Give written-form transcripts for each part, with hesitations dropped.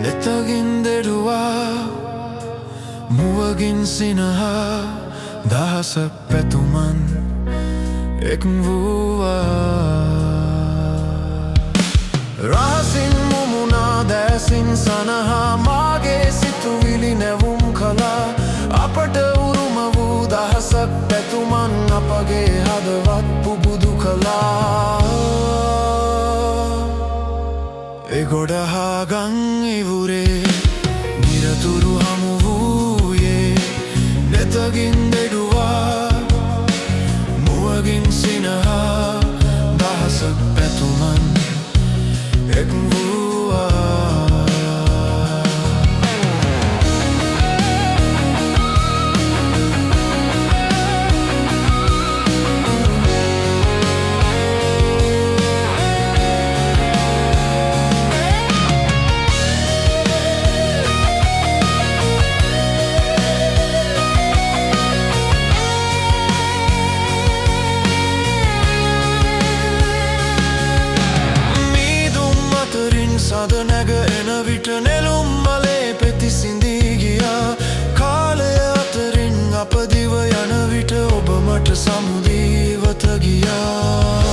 නෙතගින් දෙඩුවා මුවගින් සිනහා දහසක් පැතුමන් එක් වූවා රහසින් මුමුණා දැසින් සනහා මාගේ සිතුවිලි නැවුම් කළා අපට උරුම වූ දහසක් පැතුමන් අපගේ හදවත් පුබුදු කළා එගොඩහා ගං ඉවුරේ නිරතුරු හමු වූයේ නෙතගින් දෙඩුවා මුවගින් සිනහා දහසක් පැතුමන් එක් වූවා සද නැග එන විට නෙළුම් මලේ පෙති සිඳී ගියා කාලය අතරින් අප දිව යන විට ඔබ මට සමුදීවත ගියා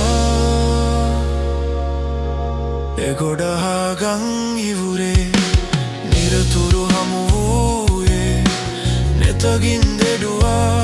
එගොඩහා ගං ඉවුරේ නිරතුරු හමු වූයේ නෙතගින් දෙඩුවා